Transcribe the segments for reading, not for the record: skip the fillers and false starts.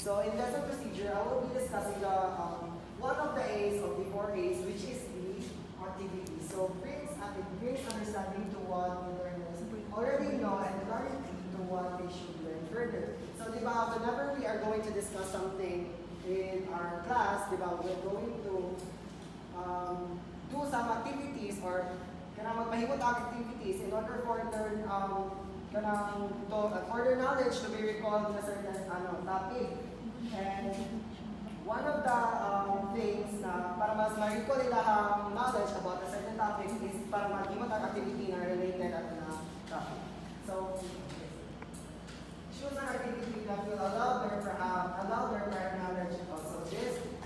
So in lesson procedure, I will be discussing the one of the A's of the 4 A's, which is the activity. So it brings understanding to what the learners already know and clarity to what they should learn further. So diba, whenever we are going to discuss something in our class, diba, we're going to do some activities or magpahimot ang activities in order for further knowledge to be recalled in a certain topic. And one of the things na para mas ma-recall nila ang knowledge about a certain topic is para maghimot ang activity na related at na topic. So, choose an activity that will allow their prior knowledge also.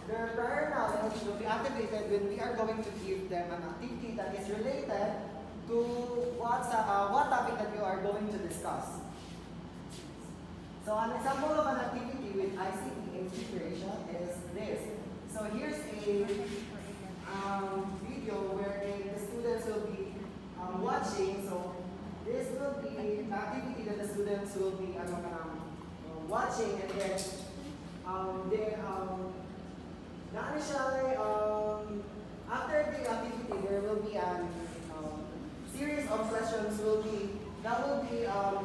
Their prior knowledge will be activated when we are going to give them an activity that is related to what topic that you are going to discuss. So an example of an activity with ICT integration is this. So here's a video where the students will be watching. So this will be an activity that the students will be watching, and then after the activity there will be a series of questions that will be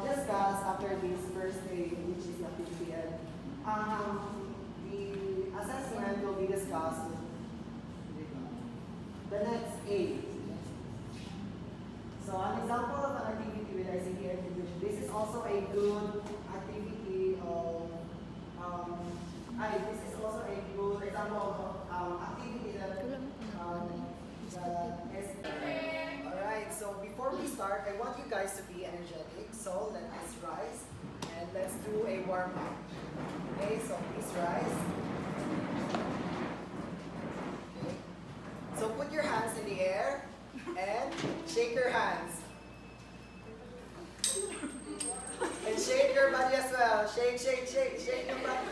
discussed after this first day, which is the activity, and the assessment will be discussed the next A. So an example of an activity with ICT education. This is also a good activity of this is also a good example of activity that is. Alright, so before we start, I want you guys to be energetic. So let us rise and let's do a warm up. Okay, so please rise. Okay. So put your hands in the air and shake your hands. And shake your body as well. Shake, shake, shake, shake your body.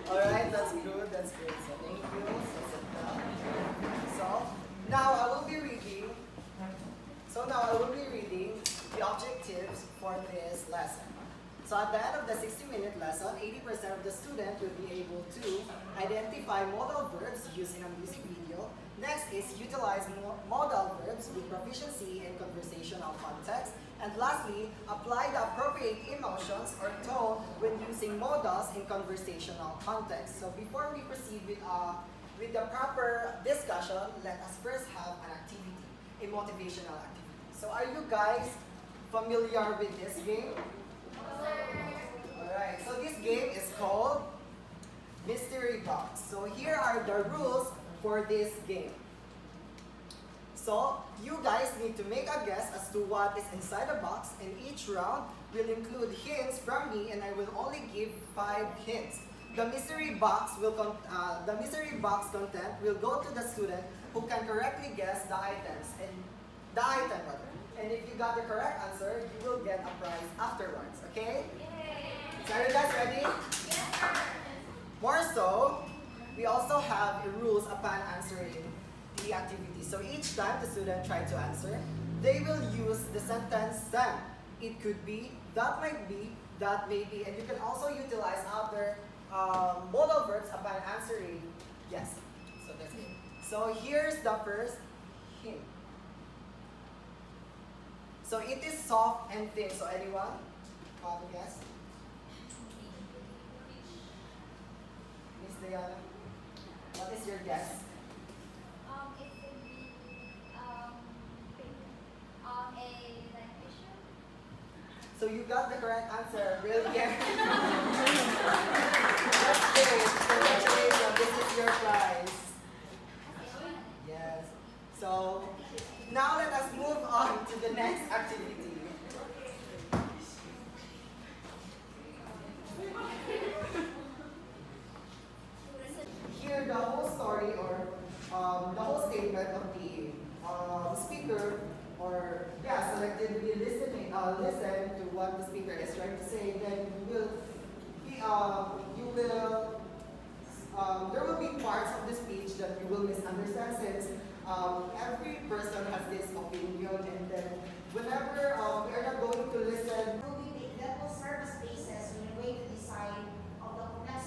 Alright, that's good, that's good. So thank you. So sit down. So now I will be reading. The objectives for this lesson. So at the end of the 60-minute lesson, 80% of the student will be able to identify modal verbs using a music video. Next is utilize modal verbs with proficiency in conversational context. And lastly, apply the appropriate emotions or tone when using modals in conversational context. So before we proceed with the proper discussion, let us first have an activity, a motivational activity. So are you guys familiar with this game? Alright, so this game is called Mystery Box. So here are the rules for this game. So you guys need to make a guess as to what is inside the box, and each round will include hints from me, and I will only give 5 hints. The mystery box content will go to the student who can correctly guess the items and if you got the correct answer, you will get a prize afterwards. Okay? Yay. So are you guys ready? Yes. More so, we also have rules upon answering the activity. So each time the student tries to answer, they will use the sentence "then." It could be, that might be, that may be, and you can also utilize other modal verbs upon answering yes. So that's it. So here's the first hint. So it is soft and thin. So anyone have a guess? Miss Diana, what is your guess? It could be a tissue. So you got the correct answer. Brilliant. That's great. Congratulations. This is your prize. Yes. So now let us move on to the next activity. Here the whole story or the whole statement of the speaker selectively listen to what the speaker is trying to say, then there will be parts of the speech that you will misunderstand, since every person has this opinion, and then whenever we are not going to listen, That will serve as basis when you're going to decide of the next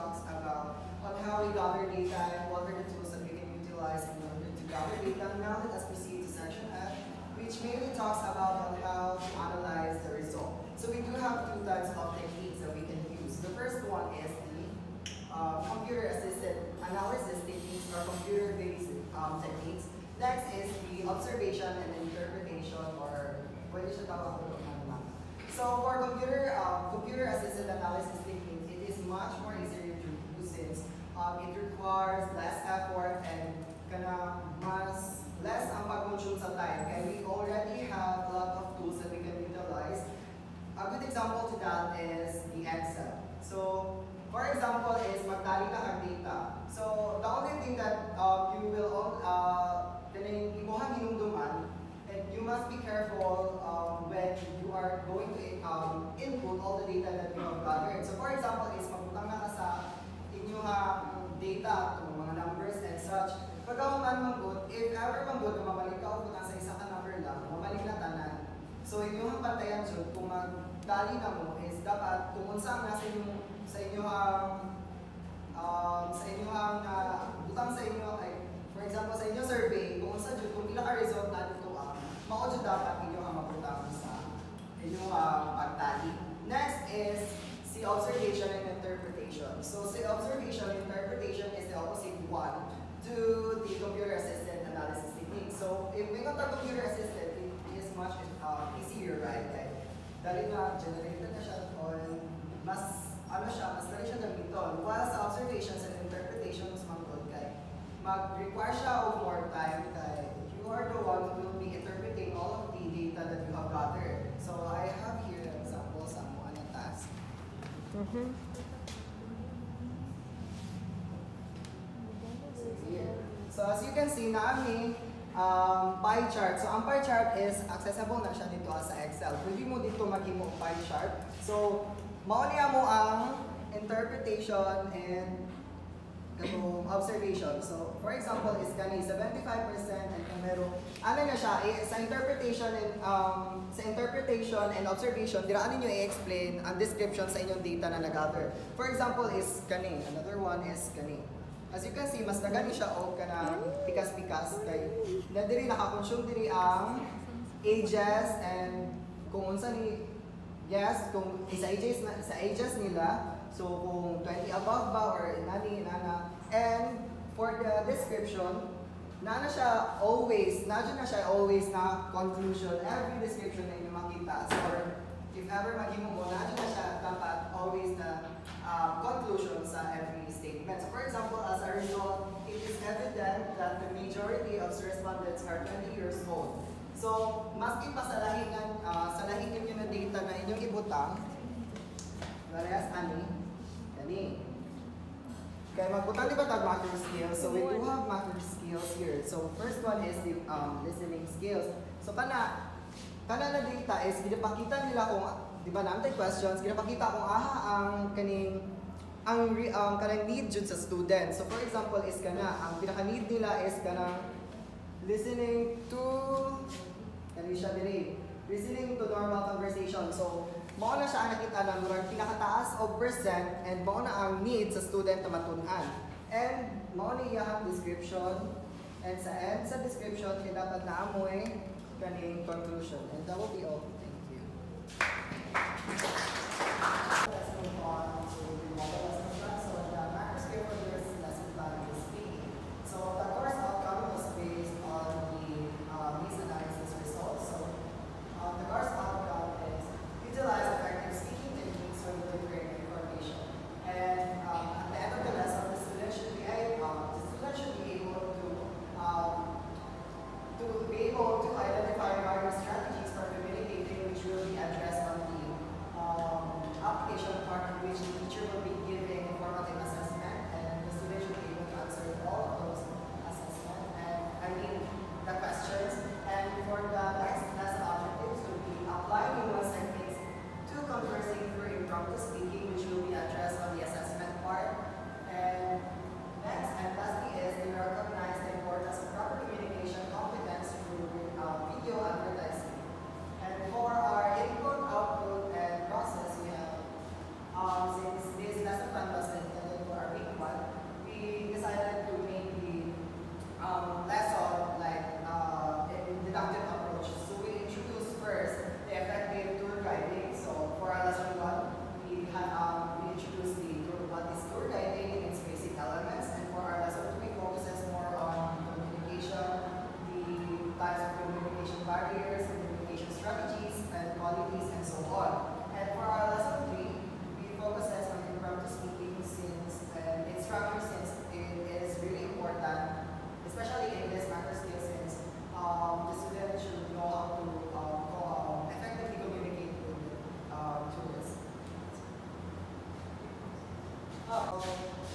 talks about on how we gather data and what are the tools that we can utilize in order to gather data. Now let us proceed to section F, which mainly talks about on how to analyze the result. So we do have two types of techniques that we can use. The first one is the computer-assisted analysis techniques or computer-based techniques. Next is the observation and interpretation, or pwede siya tawag ko naman. So for computer-assisted analysis techniques, it is much more easier to use since it requires less effort and mas less ang pag-consume sa time. And we already have a lot of tools that we can utilize. A good example to that is the Excel. So for example is magtali ka ng data. So the only thing that you will imuhang hinumduman, and you must be careful when you are going to input all the data that you have gathered. So for example is magbutang na ka sa inyong data, itong mga numbers and such. Pag ako man manggut, if ever manggut, mamalik ka o sa isa ka number lang, mamalik na tanan. So inyong pantayan dyan, kung magtali na mo is dapat kung unsa ang nasa inyong butang sa inyo ay for example sa inyong survey kung unsa jud kung pila ka result na dito mao jud dapat inyo ang mabutang sa inyong pagtali. Next is the observation and interpretation. So the observation and interpretation is the opposite one to the computer assisted analysis technique. So if we got the computer assisted, it is much easier, right? Like dali na generated na siya on mas mas dali siya gamiton. While sa observations and interpretations, mag-require siya of more time kay you are the one who will be interpreting all of the data that you have gathered. So I have here an example sa mga na task. So as you can see, naami pie chart. So ang pie chart is accessible na siya dito sa Excel. Pwede mo dito maghimo pie chart. So mao niya mo ang interpretation and observation. So for example is kani 75% and kamero ano na siya sa interpretation and observation dira ano niyo i-explain ang description sa inyong data na na-gather. For example is kani, another one is kani. As you can see, mas nagani siya o kanang pikas-pikas kay na diri naka-consume diri ang ages and kung unsa ni kung sa ages nila. So kung 20 above ba or nani nana, and for the description na siya always na conclusion every description na inyo makita. So or if ever maghimo mo na siya dapat always na conclusion sa every statement. So for example, as a result, it is evident that the majority of respondents are 20 years old. So maski pa sa lahingan niyo na data na inyong ibutang, whereas kaya magbutang di ba tag matter skills? So we do have matter skills here. So first one is the listening skills. So kana na data is ginapakita nila kung di ba naman questions, ginapakita kung ang kaning kanang need jud sa student. So for example is kana ang pinaka need nila is kanang listening to listening to normal conversation. So mao na siya ang nakita ng murag pinakataas of percent and mao na ang need sa student na matun-an. And mao ni iyang description and sa end sa description kay dapat naamoy kaning conclusion. And that will be all. Thank you. Let's move on to the model lesson plan. So the macro scale for this lesson plan is speaking. So the course outcome was based on the needs analysis results. So the course outcome is utilize effective speaking techniques when delivering information. And at the end of the lesson, the student should be able to identify various strategies for communicating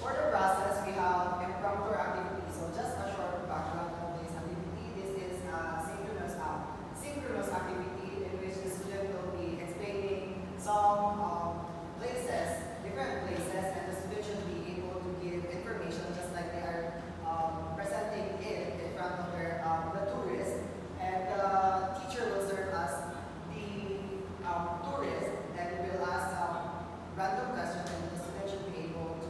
for the process, we have impromptu activity. So just a short background of this activity. This is a synchronous activity in which the student will be explaining some places, different places, and the student should be able to give information just like they are presenting it in front of their the tourists. And the teacher will serve as the tourist and will ask random questions, and the student should be able to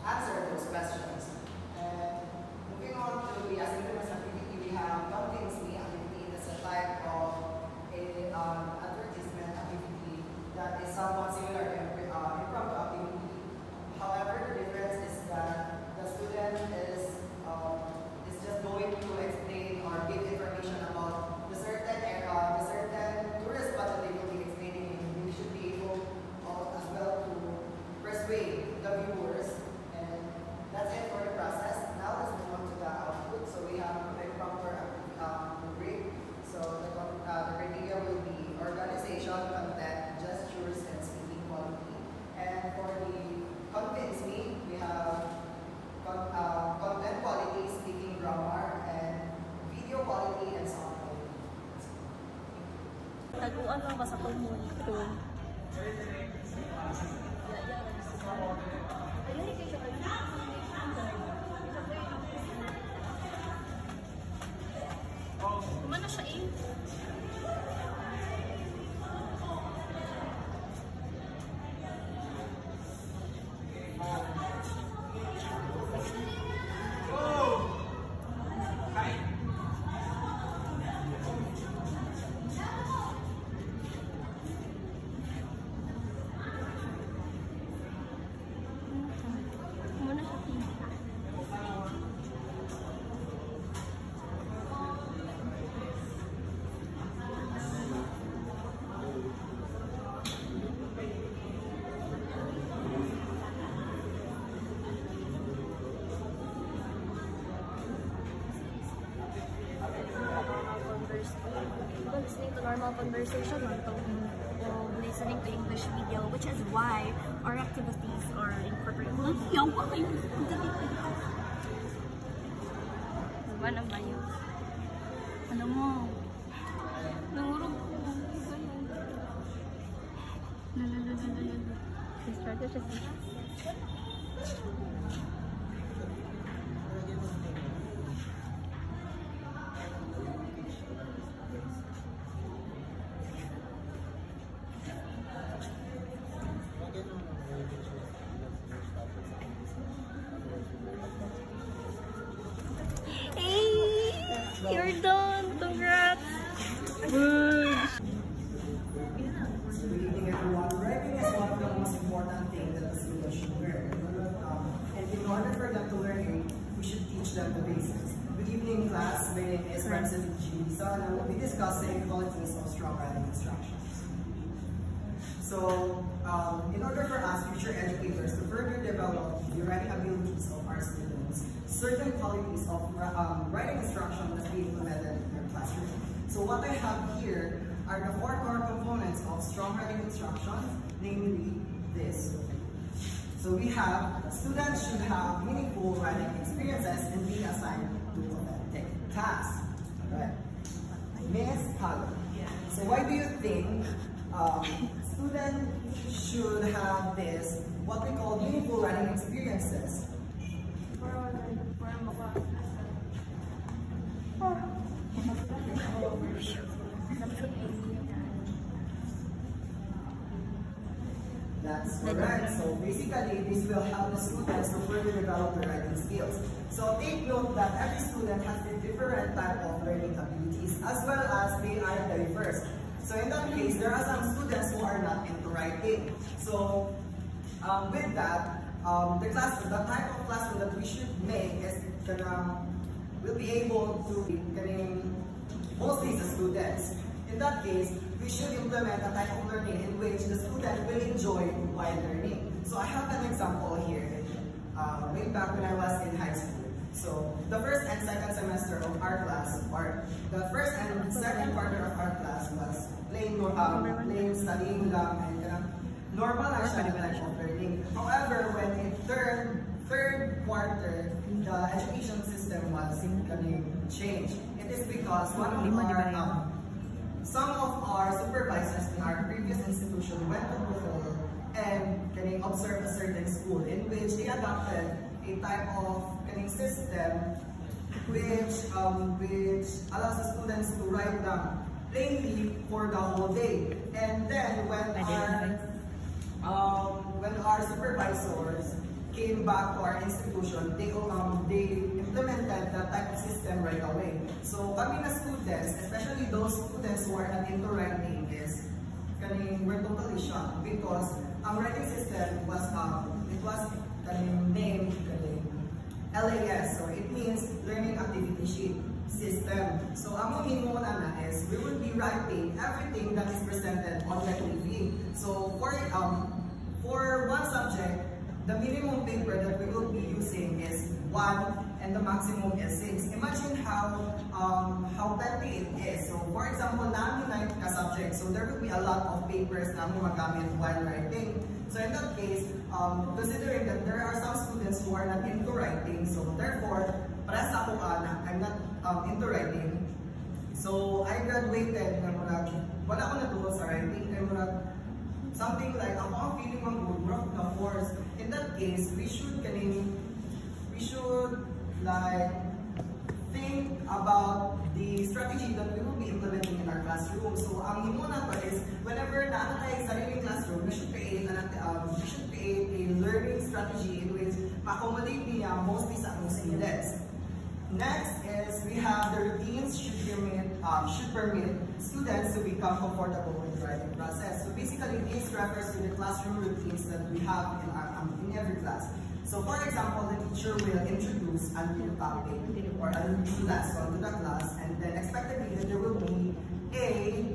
answer those questions. And moving on to the asynchronous activity, we have Convince Me activity. That's a type of advertisement activity that is somewhat similar to impromptu activity. However, the difference is that the student is just going to explain or give information about the certain tourist spot that they will be explaining, and we should be able as well to persuade the viewers. And that's it for the process. Now let's move on to the output. So we have a proper rubric. So the criteria will be organization, content, gestures, and speaking quality. And for the Convince Me, we have content quality, speaking grammar, and video quality, and sound quality. Taguan lang ba sa pagmonitor? Kumana siya eh? Listening to normal conversation or listening to English video, which is why our activities are incorporated. Ano ba yun? Ano mo? Nangurog ko. You're done! Congrats! Good! Good evening, everyone. Writing is one of the most important things that the student should learn. And in order for them to learn it, we should teach them the basics. Good evening, class. My name is Ramsey G. So I will be discussing qualities of strong writing instructions. So, in order for us future educators to further develop the writing abilities of our students, certain qualities of writing instruction must be implemented in their classroom. So what I have here are the 4 core components of strong writing instruction, namely this. So we have, students should have meaningful writing experiences and be assigned to authentic tasks. Alright. Miss Palo. So why do you think students should have this, what we call meaningful writing experiences? That's correct. So basically, this will help the students to further develop their writing skills. So take note that every student has a different type of learning abilities as well as they are diverse. So in that case, there are some students who are not into writing. So with that, the type of classroom that we should make is will be able to mostly the students. In that case, we should implement a type of learning in which the student will enjoy while learning. So I have an example here. Way back when I was in high school. So the first and second semester of our class, or the first and second quarter of our class was playing, studying lang, and normal na siya na type of learning. However, when it turned third quarter, the education system was changed. It is because some of our supervisors in our previous institution went to Bohol and observed a certain school in which they adopted a type of system which allows the students to write down plainly for the whole day. And then when our supervisors came back to our institution, they implemented that type of system right away. So kami na students, especially those students who are not into writing, we're totally shocked because our writing system was named LAS, so it means Learning Activity Sheet System. So ang muna na is we will be writing everything that is presented on the TV. So for one subject, the minimum paper that we will be using is 1 and the maximum is 6. Imagine how petty it is. So for example, namin na ka-subject, so there will be a lot of papers na magamit while writing. So in that case, considering that there are some students who are not into writing, so therefore, para sa ako I'm not into writing. So I graduated na wala ko natuwa sa writing, something like ako ang feeling ng good na force. In that case, we should like think about the strategy that we will be implementing in our classroom. So ang muna pa is whenever naano tayo sa sariling classroom, we should create a learning strategy in which accommodate niya mostly sa among students. Next is we have the routines should permit students to become comfortable with the writing process. So basically, this refers to the classroom routines that we have in every class. So for example, the teacher will introduce a new topic or a new lesson to the class, and then expectedly that there will be a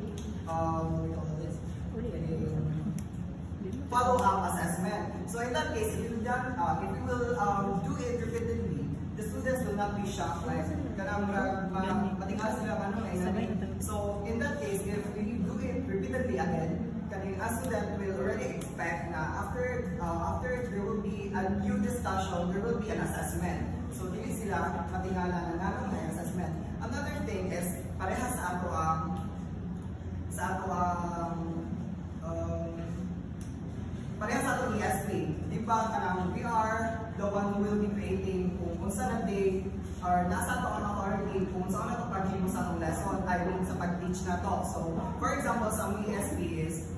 follow-up assessment. So in that case, if we will do it repeatedly, the students will not be shocked, like, matingal sila So in that case, if we do it repeatedly again, a student will already expect na after there will be a new discussion, there will be an assessment. So dili sila matingala na may assessment. Another thing is parehas sa ato parehas sa ato ESP. Di ba we are the one who will be creating kung saan day or nasa ato ang authority kung saan ato pag-himo sa atong lesson, I mean sa pag-teach na to. So for example, sa ESP is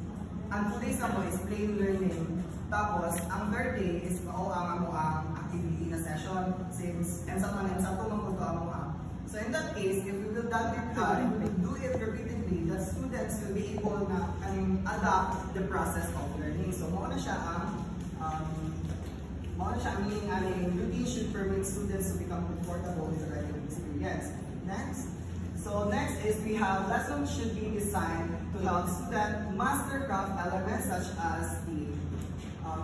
ang today's is plain learning. Tapos, ang third day is ang activity na session since and sa tumang ang. So in that case, if we will do it repeatedly, the students will be able na adapt the process of learning. So muna siya meaning routine should permit students to become comfortable with the writing experience. Next. So next is we have lessons should be designed to help students master craft elements such as the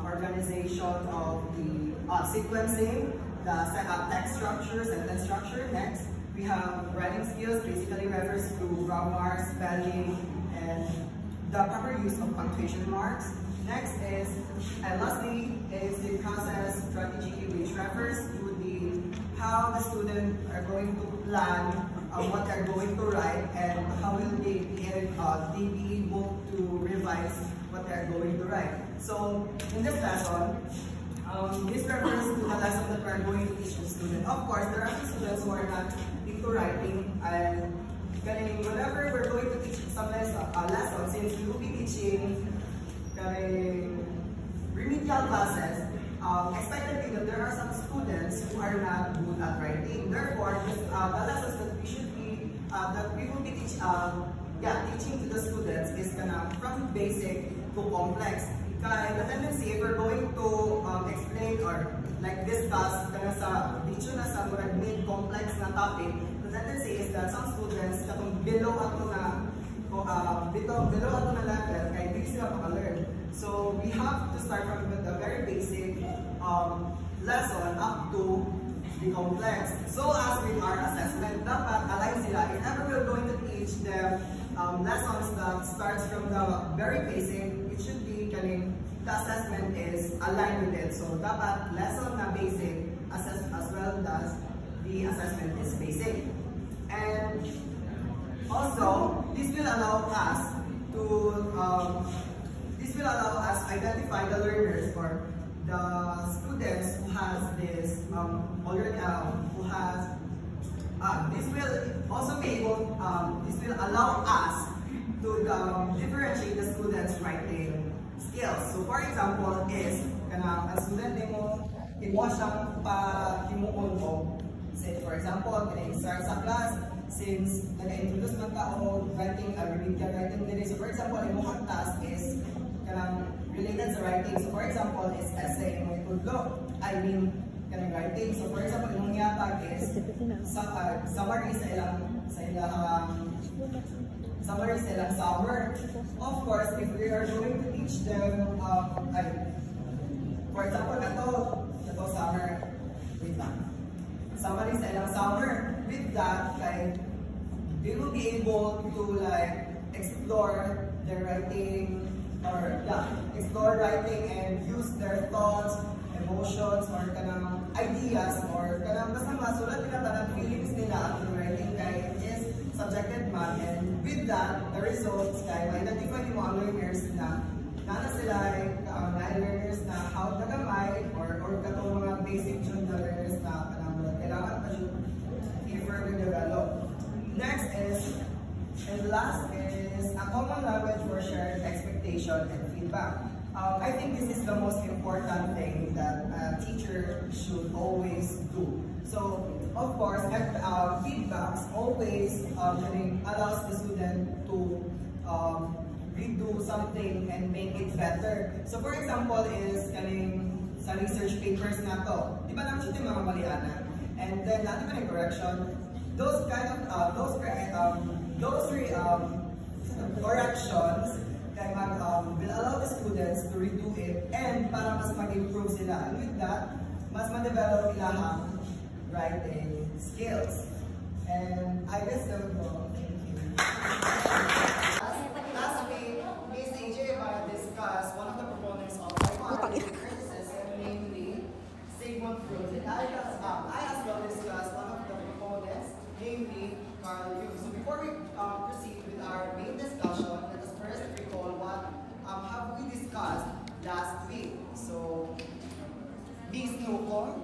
organization of the sequencing, the text structure, sentence structure. Next, we have writing skills, basically refers to grammar, spelling, and the proper use of punctuation marks. Next is, and lastly, is the process strategy, which refers to how the students are going to plan what they're going to write and how will they be able to revise what they're going to write. So in this lesson, this refers to the lesson that we're going to teach the student. Of course, there are some students who are not into writing, and whenever we're going to teach some lesson, since we will be teaching remedial classes, expectedly that there are some students who are not good at writing. Therefore, the lessons that we will be teaching to the students is from basic to complex. The tendency, if we're going to explain or like discuss sa made complex na topic, the tendency is that some students below ato na level kaya hindi sila maka-learn. So we have to start from the very basic lesson up to the complex. So as with our assessment, dapat align sila. If ever we're going to teach them lessons that starts from the very basic, it should be the assessment is aligned with it. So dapat lesson na basic as well as the assessment is basic. And also, this will allow us to identify the learners or the students who has this this will also be able this will allow us to differentiate the students' writing skills. So for example is kanang ang student nimo siyang pahimuon ko. Say for example, start sa class since nag-introduce man ta o writing remedial writing diri. So for example, imong task is kanang related sa writing. So for example, is essay mo itudlo. I mean kanang writing. So for example, imong yatag is summary sa ilang summer. Of course, if we are going to teach them, for example, ito summer, wait lang. Summary sa ilang summer. With that, like, they will be able to like explore their writing explore writing and use their thoughts, emotions, or kanang ideas, or kanang basta masulat nila tanang feelings nila after writing kay is subjected man. And with that, the results kay ma-identify yung mga learners na sila learners na how tagamay or katong mga basic yung learners na kailangan pa yung i-further develop. Next is, and last is a common language for shared expectation and feedback. I think this is the most important thing that a teacher should always do. So, of course, feedbacks always allows the student to redo something and make it better. So, for example, is sa research papers na to, di ba naman yung mga maliana? And then, natin ba yung correction? Those corrections will allow the students to redo it and para mas mag-improve sila. And with that, mas ma-develop ilang writing skills. And I guess that would go. Thank you. Last week, Ms. AJ discussed one of the proponents of psychoanalytic criticism, namely Sigmund Freud. And I as well discussed one of the proponents, namely Carl Jung. So before we proceed with our main discussion, let us first recall what have we discussed last week. So, Ms. Newcomb,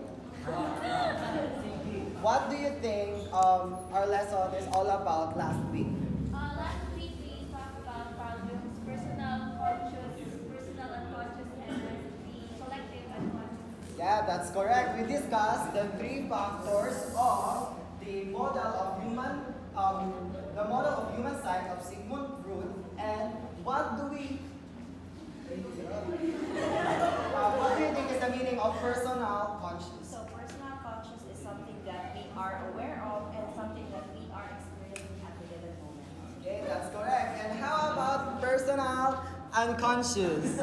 what do you think our lesson is all about last week? Last week we talked about Carl Jung's personal, conscious, personal unconscious, and the collective unconscious. Yeah, that's correct. We discussed the three factors of the model of human psyche of Sigmund Freud, and what do you think is the meaning of personal conscious? So personal conscious is something that we are aware of and something that we are experiencing at the given moment. Okay, that's correct. And how about personal unconscious?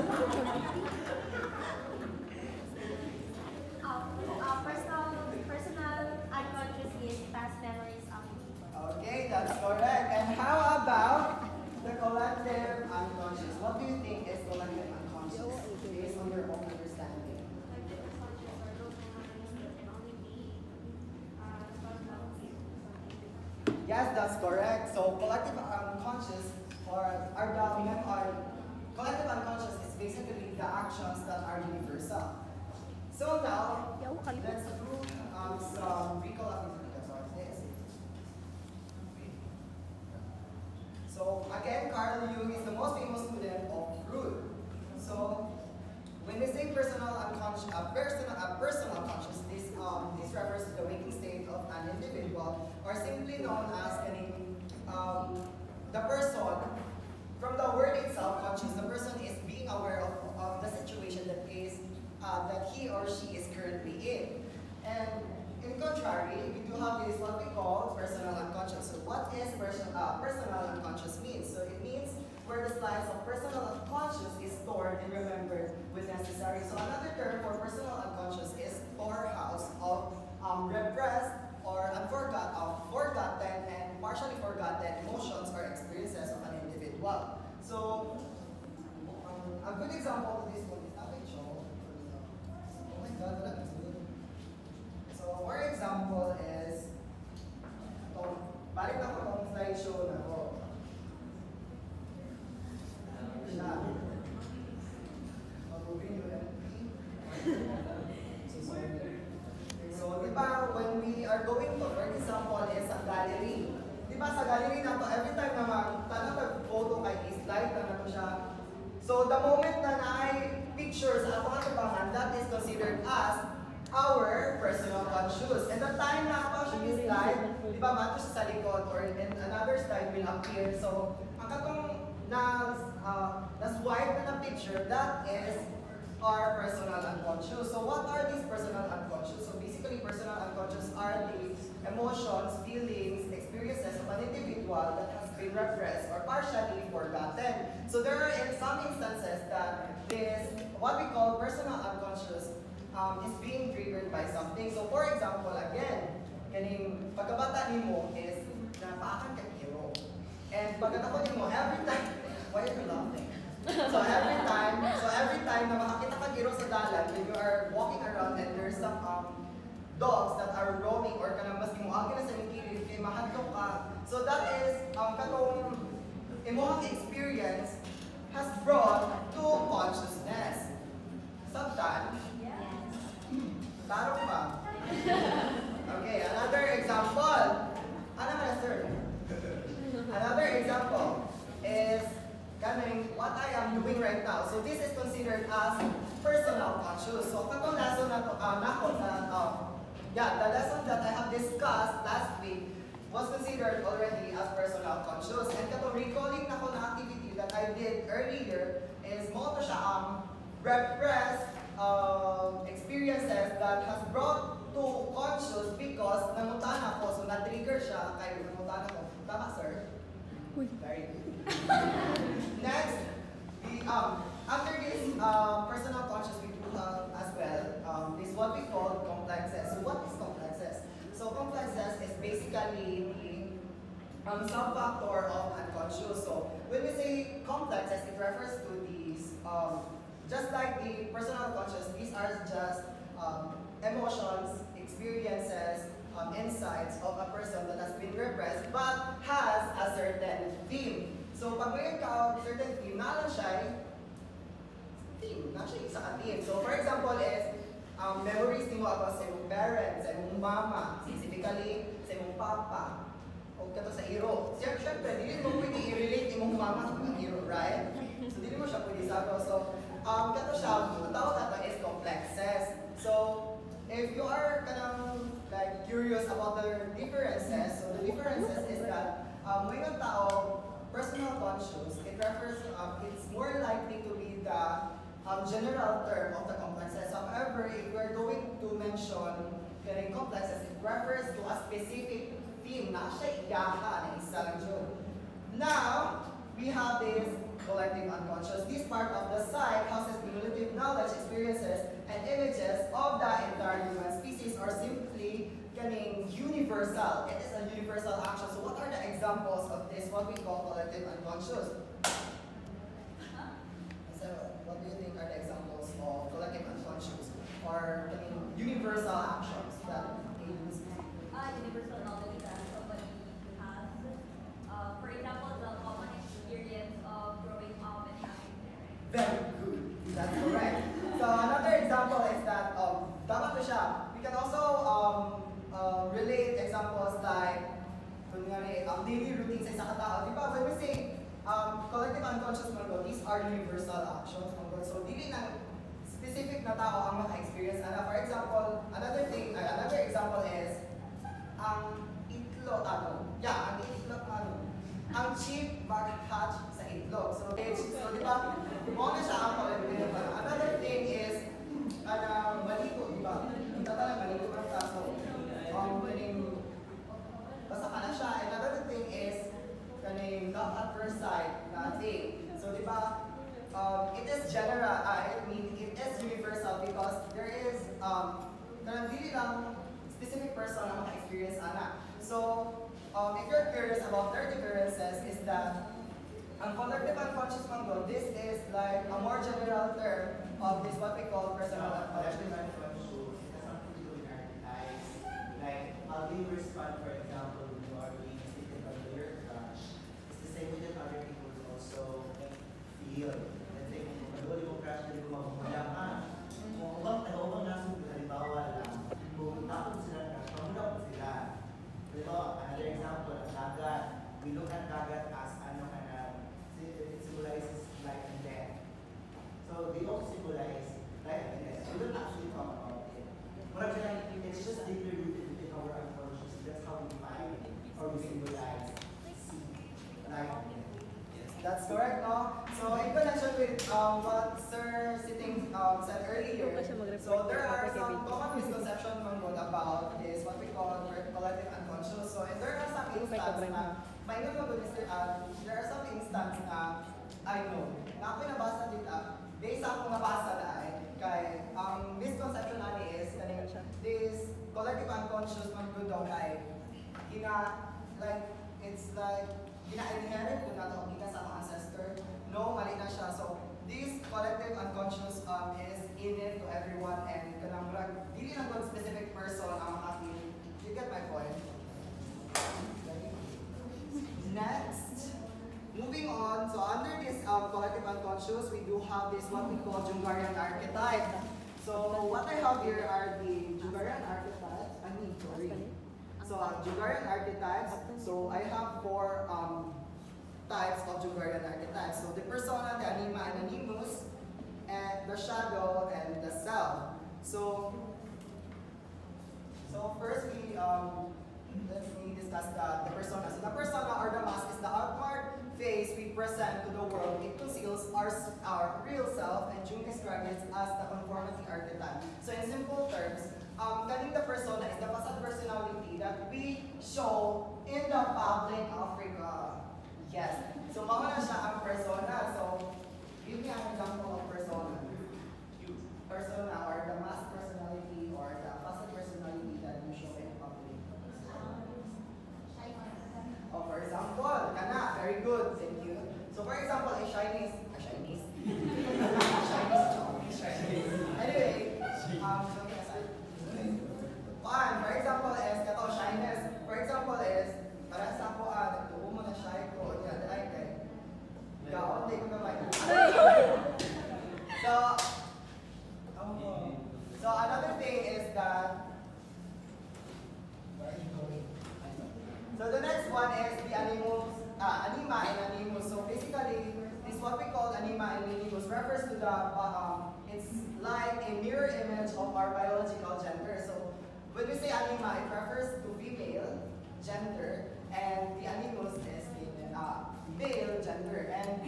Personal unconscious is past memories of people. Okay, that's correct. And how about the collective unconscious? What do you think is collective unconscious based on your own understanding? Collective unconscious are those memories that can only be responsible. Yes, that's correct. So collective unconscious collective unconscious is basically the actions that are universal. So now, let's do some recall activities. So again, Carl Jung is the most famous student of Freud. So when they say personal conscious, this refers to the waking state of an individual, or simply known as the person. From the word itself, conscious, the person is being aware of the situation that he or she is currently in. And in contrary, we do have this what we call personal unconscious. So what is personal unconscious means? So it means where the slice of personal unconscious is stored and remembered when necessary. So another term for personal unconscious is storehouse of repressed or forgotten and partially forgotten emotions or experiences of an individual. So a good example of this one is Ate Cho. Oh my God, wala good. So, for example is, balik ako itong slideshow na ko. Siya. Mag-open yung MP. So, di ba, when we are going to, for example, is sa gallery. Di ba, sa gallery na to, every time naman, tanong nag-photo kay slide na to siya. So, the moment na na-ay pictures at mga tabangan, that is considered as our personal conscious. And the time na ako siya yung slide, di ba, mato siya sa likod, or then another slide will appear. So, ang katong na-swipe na picture, that is our personal unconscious. So what are these personal unconscious? So basically, personal unconscious are the emotions, feelings, experiences of an individual that has been repressed or partially forgotten. So there are some instances that this, what we call personal unconscious, is being triggered by something. So for example, again, kaning pagkabata nimo is napaakan ka hero. And pagkatapos nimo, every time, why are you laughing? So every time na makakita ka giro sa dalan, when you are walking around and there's some dogs that are roaming or kanang mas gimuagi na sa kilid kay mahadlok ka. So that is katong imong experience has brought to consciousness. Sabtan? Yes. Tarong ba? Okay, another example. Ano ka na, sir? Another example is what I am doing right now. So this is considered as personal conscious. So katong lesson na to, the lesson that I have discussed last week was considered already as personal conscious. And katong recalling na ko na activity that I did earlier is mo to siya repressed experiences that has brought to conscious because namutan ako. So na-trigger siya kay namutan ako. Tama, sir? Very good. Next, after this personal conscious, we do have as well this what we call complexes. So what is complexes? So complexes is basically the sub-factor of unconscious. So when we say complexes, it refers to these, just like the personal conscious, these are just emotions, experiences, insights of a person that has been repressed but has a certain theme. So pag may certain theme, na siya isa ka theme. So for example is, memories mo about sa iyong parents, sa iyong mama, specifically sa iyong papa, o kato sa hero. Siyempre, hindi mo pwede i-relate imong mama sa mga hero, right? So hindi mo siya pwede sabi. So kato siya, tawag nato is complexes. So if you are like curious about the differences, so the differences is that when a tao personal conscious, it refers it's more likely to be the general term of the complexes. However, if we are going to mention the complexes, it refers to a specific theme na siya igaha na isa lang yun. Now, we have this collective unconscious. This part of the psyche houses cumulative knowledge, experiences, and images of the entire human species are simply universal. It is a universal action. So what are the examples of this, what we call collective unconscious? So what do you think are the examples of collective unconscious or universal actions that a human species? Universal knowledge that somebody has. For example, the common experience of growing up and having parents. Very good. That's correct. So another example is that tama to siya. We can also relate examples like kunyari daily routine sa isa ka tao. Di ba? When we say collective unconscious mga these are universal actions mga. So dili na specific na tao ang maka-experience. For example, another example is itlog ang chip mag-hatch sa itlog. So di ba? Mo na siya ang collective. Another thing is maligo, di ba? Kita talang maligo ng taso. Basta ka na siya. Another thing is love at first sight na thing. So di ba? It is general. It is universal because there is dili lang specific person na maka-experience ana. So if you're curious about their differences, is that ang collective unconscious manggo, this is like a more general term of this what we call personal Collective unconscious. unconscious, it has something to do with archetypes. Like, how do you respond, for example, when you are being treated by your crush? It's the same way that other people also feel. Let's say, kung magawali mo crush, hindi mo magmula ka. Kung ubang nasong halimbawa lang, kung tapos sila crush, magmula po sila. Diba, another example, ang dagat. We look at dagat as it symbolizes life and death. So they also symbolize life and death. We don't actually talk about it. But actually, it's just deeply rooted within our unconscious. That's how we find or we symbolize life and death. That's correct, no? So in connection with what Sir Sitting said earlier, so there are some common misconceptions about this, what we call collective unconscious. So and there are some instances na, there are some instances na, I know, na ako nabasa dito, based ako nabasa na kay, misconception na is, this collective unconscious man good daw kay, it's like, gina-inherit kung nato ang sa mga ancestor. No, mali na siya. So, this collective unconscious is innate to everyone and kanang dili lang one specific person ang makafeel. You get my point? Next, moving on. So, under this collective unconscious, we do have this what we call Jungarian archetype. So, what I have here are the Jungarian archetypes. So, Jungarian archetypes. So, I have 4 types of Jungarian archetypes. So, the persona, the anima, and animus, and the shadow, and the self. So firstly, let me discuss the persona. So, the persona or the mask is the outward face we present to the world. It conceals our real self, and Jung describes it as the conformity archetype. So, in simple terms, kaning the persona is the facade personality that we show in the public Africa. Yes. So, mga na siya ang persona. So, give me an example of persona. Persona or the mask personality or the facade personality that you show in public. Oh, for example, kana, very good, thank you. So, for example, a Chinese. Anyway, for example is, kato, shyness. For example is, para sa ako, nagtuo mo na shy ko, yan, ay, kay. Gaon, di ko naman. So, another thing is that, so the next one is the animus, anima and animus. So basically, this what we call anima and animus refers to the, it's like a mirror image of our biological gender. So when we say anima, it refers to female gender, and the animus is male gender. And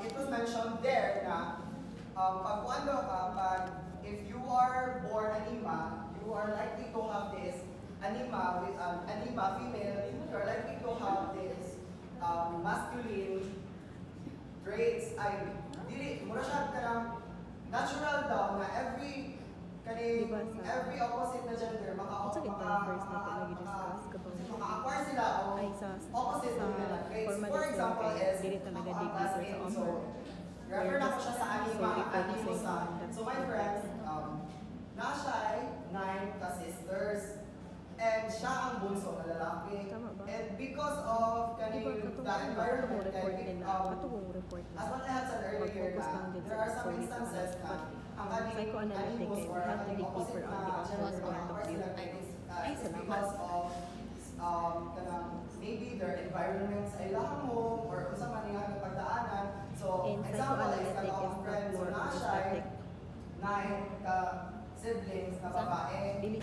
it was mentioned there na if you are born anima, you are likely to have this anima with anima female, you are likely to have this masculine traits. Ay dili mura siya kanang natural daw na every opposite na gender maka-acquire sila o opposite na traits. For example is refer na ko siya sa anima sa. So my friends, na siya ay 9 ka-sisters. And siya ang bunso na lalaki. And because of the environment, as what I had said earlier, there are some instances na ang animus or ang opposite na gender is because of maybe their environments ay lahang home or kung sa manihan ng pagdaanan. So, example is ang friend, so na siya ay 9 ka-siblings na babae. And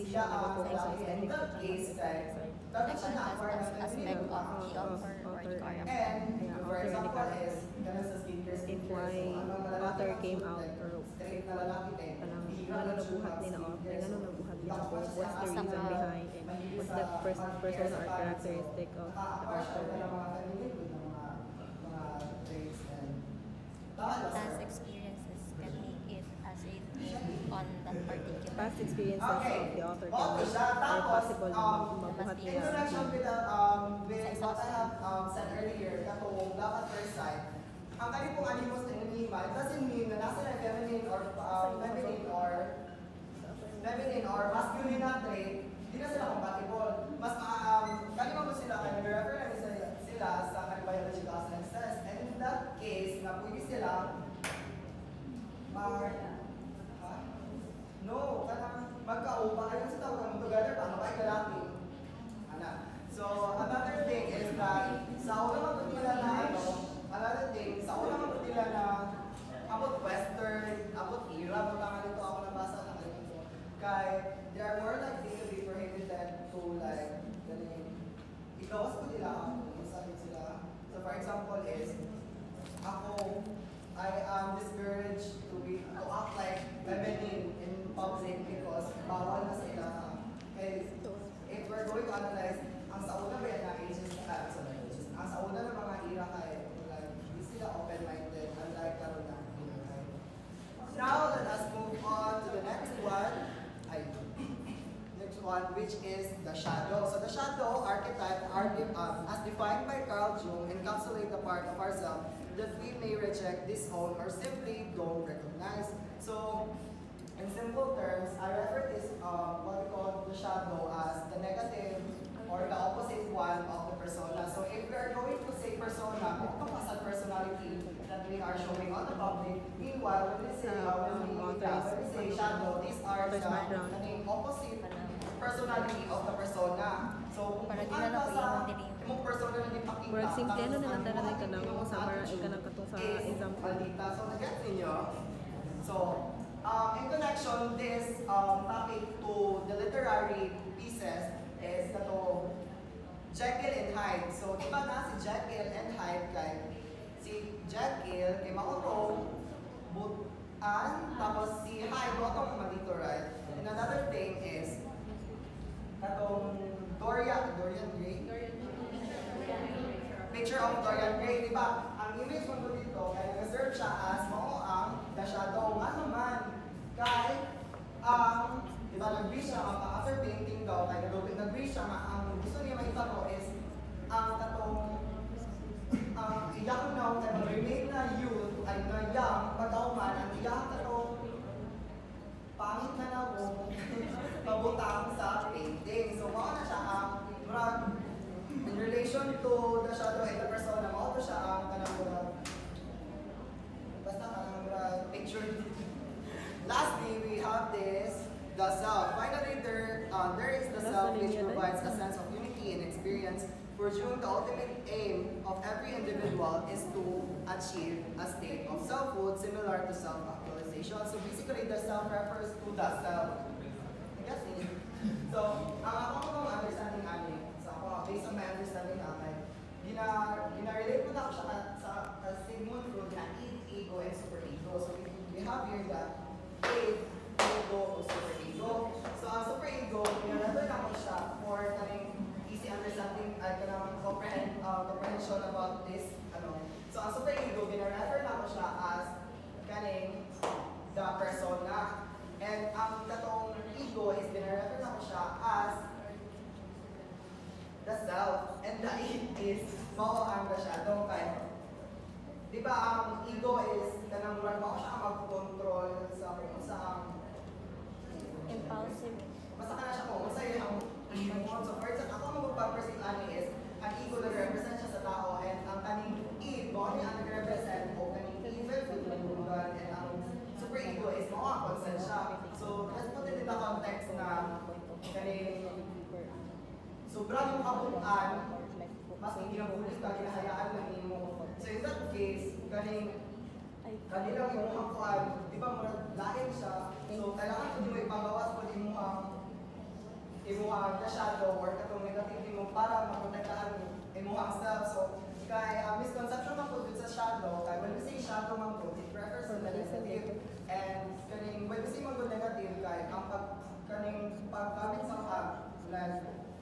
siya ang lalaki. And in that case, dapat siya na-acquire na aspect of the author or the character. And, for example is, ganun sa skincare. If why author came out or straight na lalaki parang ano nabuhat nila o ano nabuhat nila po, what's the reason behind and what's the person or characteristic of the author. Past experiences can make it as a theme on that particular. Past experiences of the author can make or possible na mabuhat in nila. connection with what I have said earlier, katong love at first sight, ang kani pong animus and it doesn't mean na nasa na feminine or masculine na trait, hindi na sila compatible. Mas kalima mo sila, kaya nag-refer lang sila sa biological sexes. And in that case, na pwede sila magkaupa ayun sa tawag mo together paano kayo lalaki. So another thing is that sa una magputila na abot western, abot era, mga dito ako nabasa na kayo. Kaya they are more likely to be prohibited to like ikawas ko nila ako, sabi sila. So for example is I am discouraged to act like feminine in public because bawal na sila. Okay, if we're going to analyze, ang sa una ba yan na ages, ang sa una ng mga era kay like, hindi sila open-minded, unlike karon na. Now let us move on to the next one, which is the shadow. So the shadow archetype, as defined by Carl Jung, encapsulate the part of ourselves that we may reject, disown, or simply don't recognize. So, in simple terms, I refer this what we call the shadow as the negative or the opposite one of the persona. So, if we are going to say persona, encompassing personality that we are showing on the public, meanwhile, when we say shadow, these are the opposite personality of the persona. So, kung ano sa mong persona na ipakita, Murag simple ano na lang talaga ka lang kung sa para ka lang katong sa example. So, nag-get ninyo? So, in connection, this topic to the literary pieces is kato Jekyll and Hyde. So, di ba na si Jekyll and Hyde kay si Jekyll kay maotong butan, tapos si Hyde maotong malito, right? And another thing is katong Dorian Gray. Picture of Dorian Gray, di ba? Ang image mo dito, kaya nag-serve siya as mao ang the shadow. Nga naman, kay di ba, nag-reach siya, after painting daw, kaya nag-reach siya, ang gusto niya makita ko is ang katong iyak na, kaya mag-remain na youth, ay na young, pagkauman, ang iyak katong pangit na na mo, pabutang sa painting. So, mao na siya in relation to the shadow and the persona, mao to siya ang picture. Lastly, we have this, the self. Finally, there is the self which provides a sense of unity and experience. For Jung, the ultimate aim of every individual is to achieve a state of selfhood similar to self-actualization. So basically, the self refers to the self. So, ang akong understanding based on my understanding gina-relate ko na ako siya sa Sigmund Freud na ego and superego. So, we have here the ego o superego. So, ang superego, gina-refer na ako siya for easy understanding at comprehension about this. So, ang superego, gina-refer na ako siya as the persona. And ang katong ego is gina-refer na ako siya as the self, and the id is mao ang the shadow. Kaya di ba ang ego is kanang mao siya mag-control sa Impulsive. basta kana siya mo sa iyang emotion. So for example, ako magpapperceive ani is ang ego na represent siya sa tao, and ang kaning id mao ni ang represent o kaning evil kutulugan, and ang super ego is mao ang konsensya. So let's put it in the context na kaning sobrang yung kabuuan, mas hindi na bulit ka, ginahayaan ng imo. So in that case, kanilang yung hakuan, di ba lain siya, so kailangan ko di mo ipabawas po di mo ang shadow or katong negative mo para maprotektahan mo ang self. So kay misconception man po sa shadow, kay when we say shadow man po, it refers to the negative. And when we say man po negative, kay ang paggamit sa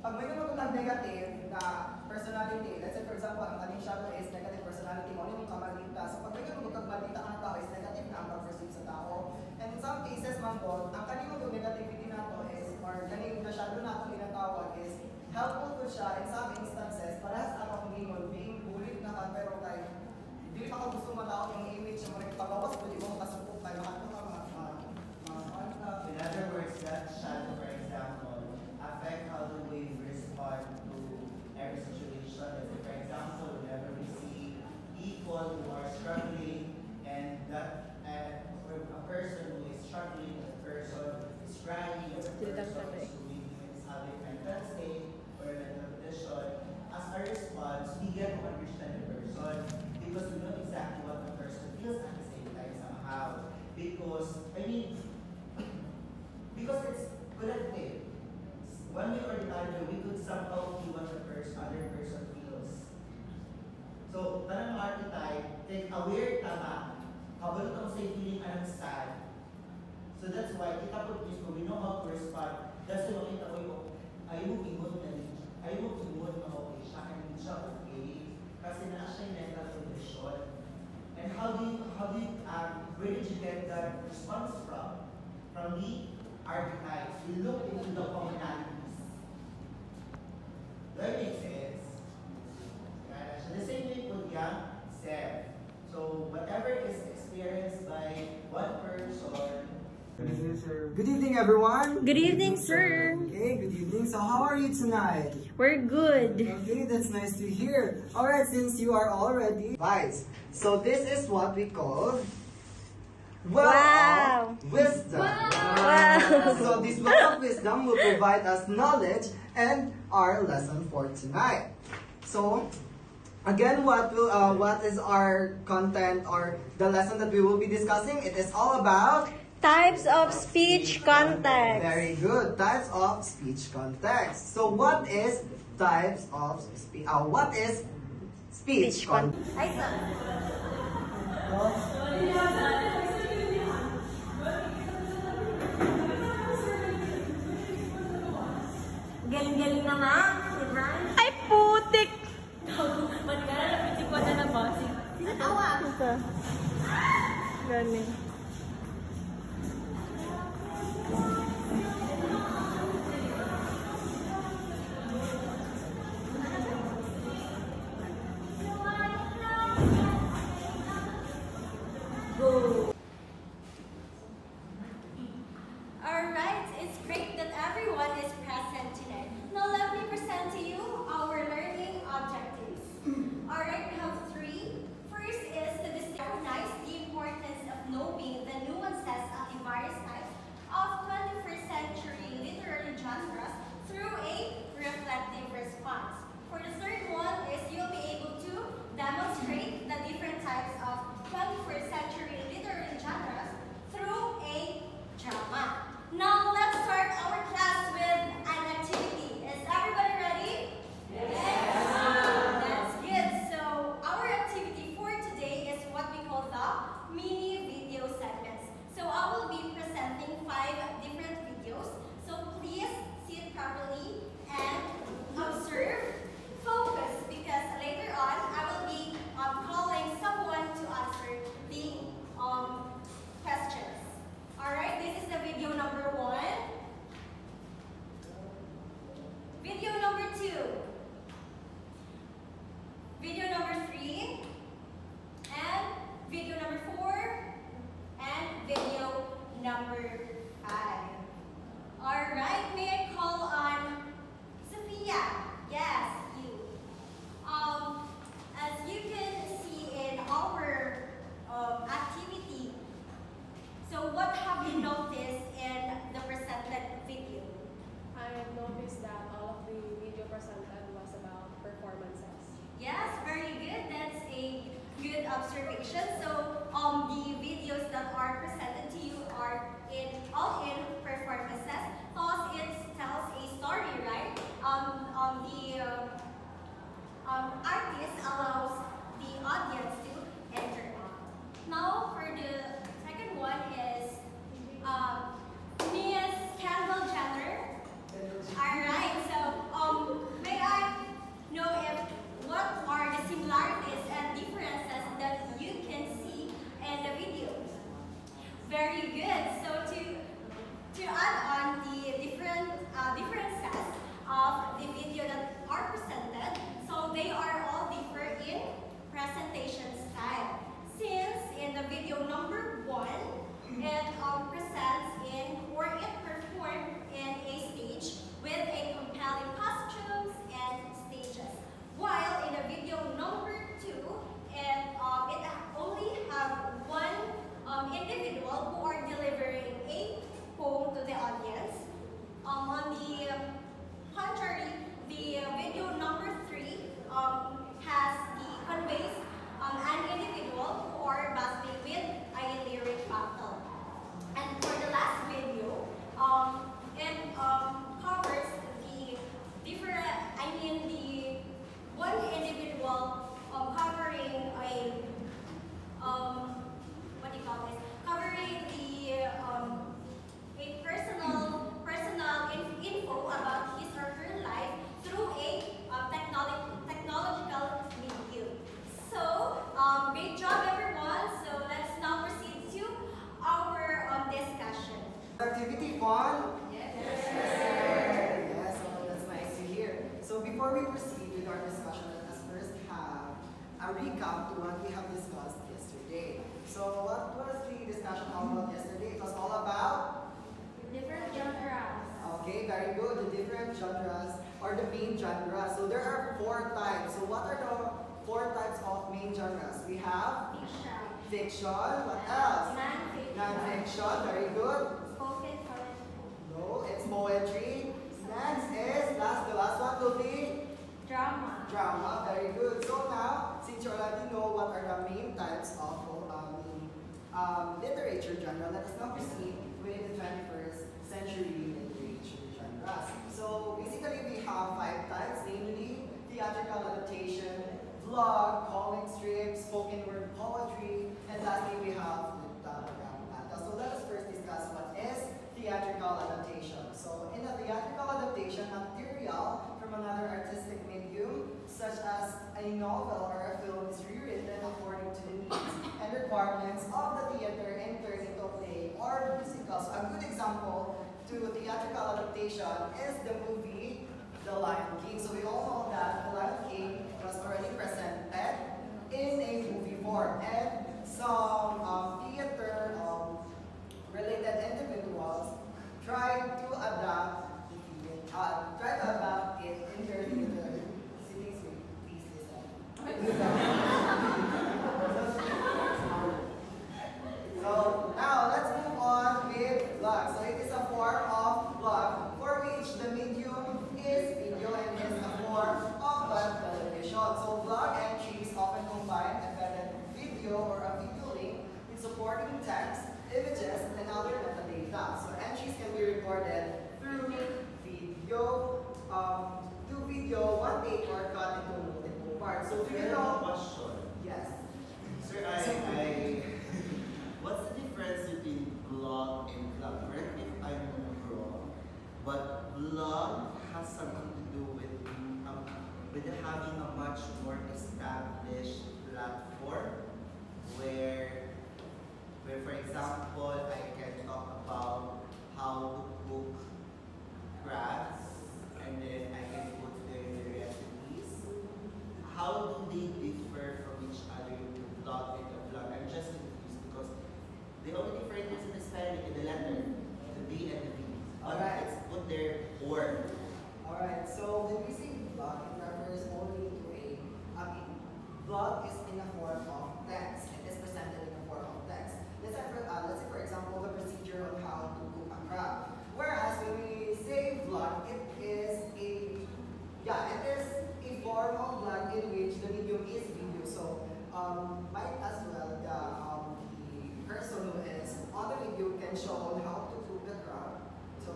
pag may naman negative na personality, let's say for example, ang kaning shadow is negative personality, mo yung kamalita. So pag may naman magkamalita ka ng tao is negative na ang pag-perceive sa tao. And in some cases man po, ang kaning negativity nato is, or kaning the shadow nato tinatawag is, helpful to siya in some instances, parehas akong demon, being bullied na ka, pero kay, hindi pa ako gusto matawag yung image na magpagawas So that's why kita po mismo, we know how to respond. That's why makita ko yung ayaw mo ingon na okay siya, and hindi siya okay. Kasi na siya yung mental condition. And how do you where did you get that response from? From the archetypes. We look into the commonalities. That makes sense. So the same way with Yang said. So whatever is experienced by one person. Good evening, sir. Good evening, everyone. Good evening, sir. Okay, good evening. So how are you tonight? We're good. Okay, that's nice to hear. Alright, since you are all ready. Advice. So this is what we call Wow. of wisdom. Wow. So this well of wisdom will provide us knowledge and our lesson for tonight. So again, what is our content or the lesson that we will be discussing? It is all about Types of speech context. very good. Types of speech context. So what is types of speech? What is speech context? Galing-galing naman, si Brian. Ay, putik! Magkala na pitik ko na boss. Awa! Ito. Galing. Alright, it's great that everyone is present today. Now let me present to you our learning objectives. Alright, we have three. First is to recognize the importance of knowing the nuances of the various types of 21st century literary genres through a reflective response. For the third one is you'll be able to demonstrate the different types of 21st century literary genres through a drama. Now let's start our class with an activity. Is everybody ready? Yes. That's good. So our activity for today is what we call the mini video segments. So I will be presenting 5 different videos. So please sit properly and observe. Focus, because later on I will be calling someone to answer the questions. Alright, this is the video number 1. Video number 2. Video number 3. And video number 4. And video number 5. Alright, may I call on Sophia? Yes, you. As you can see in our activity, so what have you noticed in the presented video? I noticed that all of the video presented was about performances. Yes, very good. That's a good observation. So the videos that are presented to you are all in performances, because it tells a story, right? The artist allows the audience to interact. Now for the second one is Miss Kendall Jenner. Alright, so may I know what are the similarities and differences that you can see in the video? Very good. So to add on the differences of the video that are presented, so they are all different in presentation style. Since in the video number 1, it presents or it performed in a stage with a compelling costumes and stages. While in the video number 2, it only have one individual who are delivering fun? Yes, so that's nice to hear. So before we proceed with our discussion, let us first have a recap to what we have discussed yesterday. So what was the discussion all about yesterday? It was all about? Different genres. Okay, very good. The different genres or the main genres. So there are 4 types. So what are the 4 types of main genres? We have fiction. What else? Non-fiction. Very good. Spoken poetry. No, it's poetry. Next is, the last one will be Drama. drama. Very good. So now, since you already know what are the main types of literature genre, let us now proceed with the 21st century literature genres. So basically we have 5 types, namely theatrical adaptation, vlog, comic strip, spoken word poetry, and lastly we have the So let us first discuss what is theatrical adaptation. So in a theatrical adaptation, material from another artistic medium, such as a novel or a film, is rewritten according to the needs and requirements of the theater and turned into a play or musical. So a good example to theatrical adaptation is the movie The Lion King. So we all know that The Lion King was already presented in a movie form, and some theater related individuals tried to adapt it in their theater. Please listen. So now let's move on with vlog. So it is a form of vlog for which the medium is video and is a form of web television. So vlog entries often combine embedded video or a video link with supporting text, images, and other metadata. So entries can be recorded through video, one take, or cut into multiple parts. So do you know? Question. Yes. Sir, what's the difference between vlog and vlog? Correct me if I'm wrong, but vlog has something to do with having a much more established platform where for example, I can talk about how to cook crabs, and then I can put the recipes. How do they differ from each other in the vlog and the vlog? I'm just confused because the only difference is in the spelling in the letter, the B and the V. Alright. Let's put their word. Alright, so when we say vlog, it refers only to vlog is in a form of text. It is presented in a form of text. Let's say for example, the procedure on how to cook a crab. Whereas when we say vlog, it is a form of vlog in which the medium is video. So might as well the person who is on the video can show how to cook the crab. So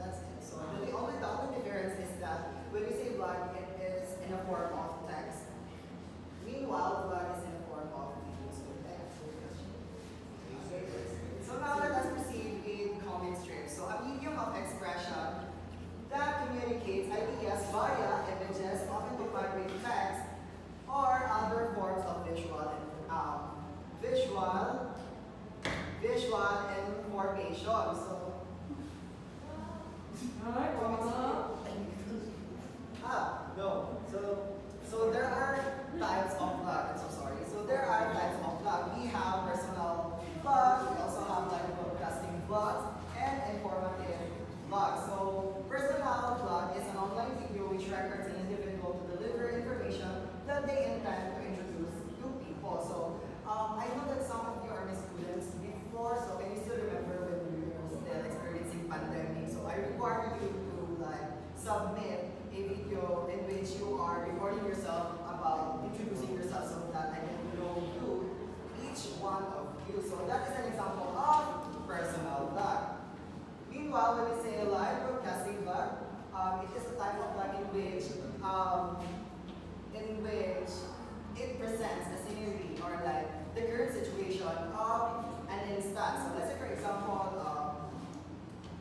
that's it. So the only difference is that when we say vlog, it is in a form of text. Meanwhile, vlog is in a form of video. So now let us proceed with comic strips. So a medium of expression that communicates ideas via images, often combined with text, or other forms of visual information. So there are types of vlog. I'm so sorry. So there are types of vlog. We have personal vlogs. We also have live broadcasting vlogs and informative vlogs. So personal vlog is an online video which records an individual to deliver information that they intend to introduce to people. So I know that some of you are my students before, so can you still remember when we were still experiencing pandemic? So I require you to submit a video in which you are recording yourself about introducing yourself so that I can know you, each one of you. So that is an example of personal vlog. Meanwhile, when we say live broadcasting vlog, it is a type of vlog in which it presents a scenery or the current situation of an instance. So let's say for example,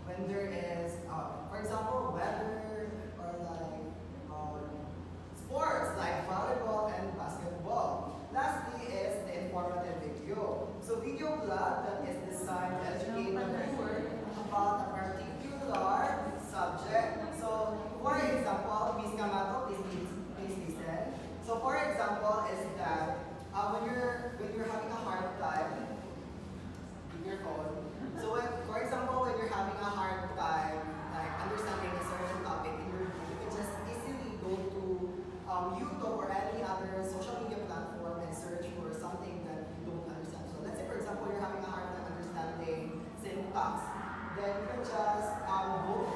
when there is, for example, weather or sports like volleyball and basketball. Lastly is the informative video. So video vlog that is designed to educate the viewer about a particular subject. So, for example, Miss Kamato, please listen. So, for example, is that when you're having a hard time with your phone. So, for example, when you're having a hard time like understanding a certain topic, you can just easily go to YouTube or any other social media platform and search for something that you don't understand. So, let's say, for example, you're having a hard time understanding syntax. Then you can just go to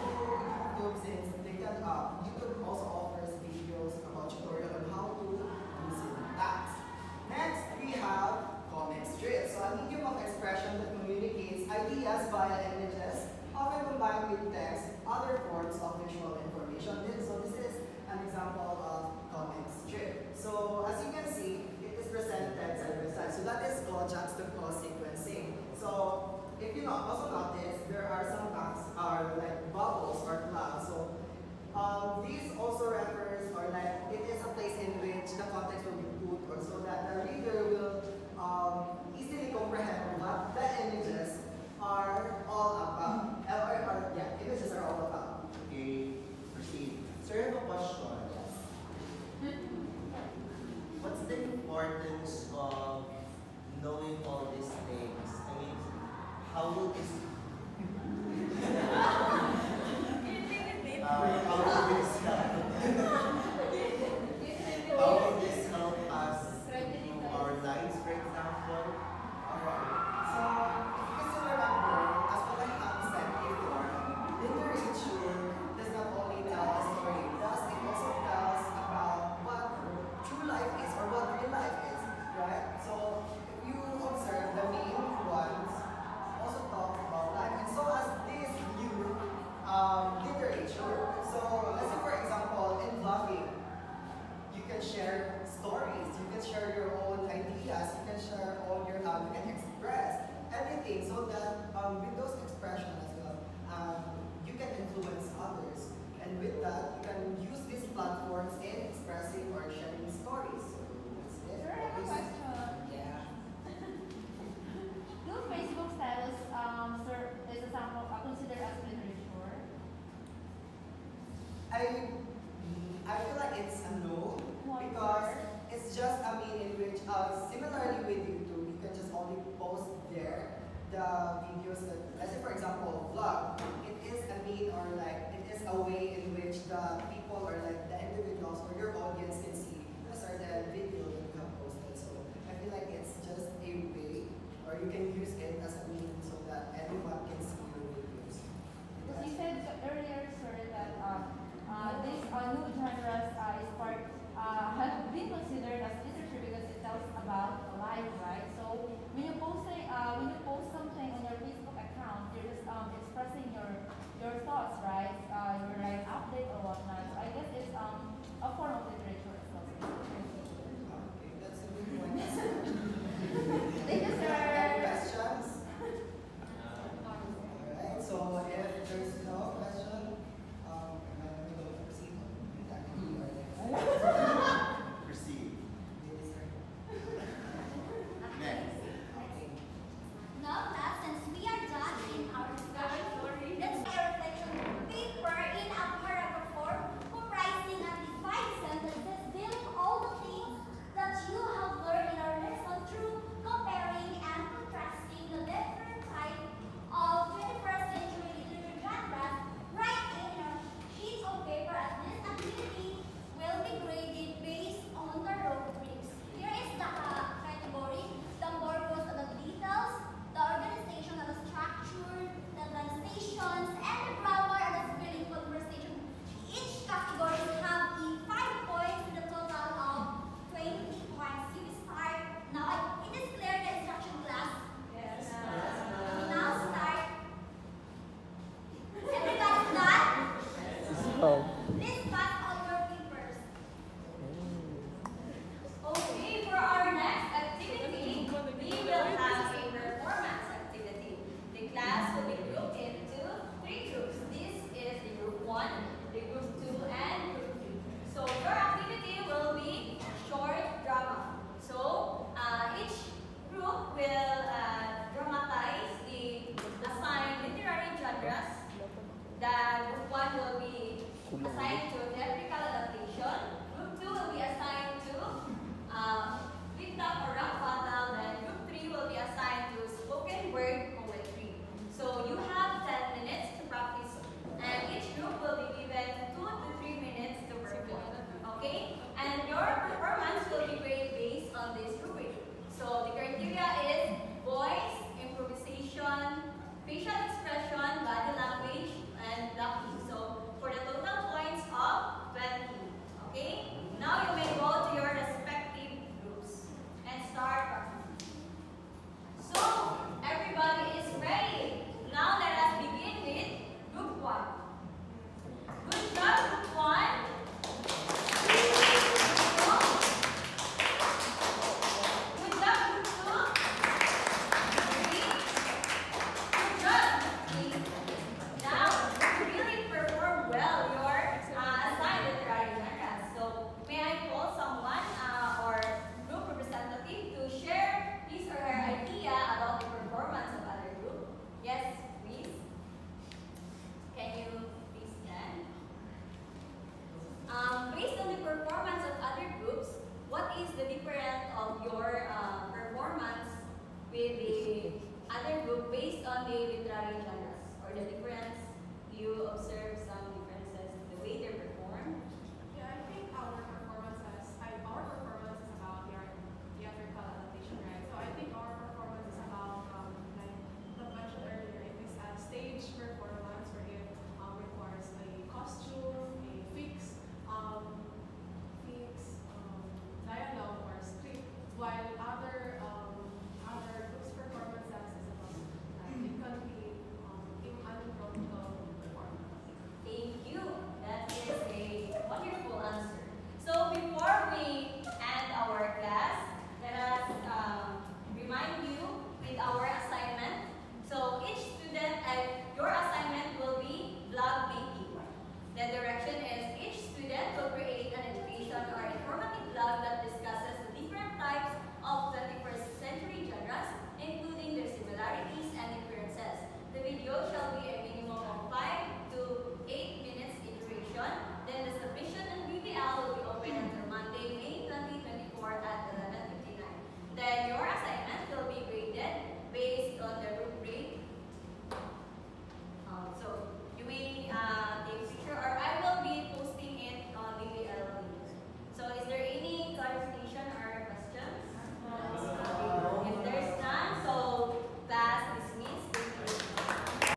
YouTube since YouTube also offers videos about tutorial on how to use syntax. Next, we have comic strips. So a medium of expression that communicates ideas via images, often combined with text, other forms of visual information. So this is an example of comic strip. So as you can see, it is presented side by side. So that is called juxtaposed sequencing. So if you also notice, there are some dots are like bubbles or clouds. So these also refers or like it is a place in which the context will be put or so that the reader will easily comprehend what the images are all about. Images are all about. Okay, proceed. Sir, I have a question. What's the importance of knowing all these things? I mean, how will this how will this help us in our lives, for example? Alright. So if you still remember, as what I have said before, literature does not only tell a story, thus it also tells about what true life is or what real life is, right? So if you observe the main ones also talk about life. And so as this new literature. So let's say for example in vlogging, you can share stories, you can share your own ideas, you can share all your you can express everything so that with those expressions as well, you can influence others. And with that, you can use these platforms in expressing or sharing stories. So that's it. Sir, I have a question. Yeah. Do Facebook status, sir, is a sample considered as literature? I feel like it's a no Why, because sir? it's just a mean in which similarly with YouTube, you can just only post there the videos that, let's say for example, vlog. It is a mean or like it is a way in which the people or like the individuals or your audience can see a certain video that you have posted. So I feel like it's just a way, or you can use it as a mean so that everyone can see your videos. Because you said earlier, sir, that this new genres is part have been considered as literature because it tells about life, right? So when you post something on your Facebook account, you're just expressing your thoughts, right? Your like update or whatnot. So I guess it's a form of literature as well. Okay, that's a good point. Thank you, sir. Any questions? Alright, so if there's no question, we will proceed with activity or next. Proceed. Yes, sir. based on the literary genres or the difference, you observe some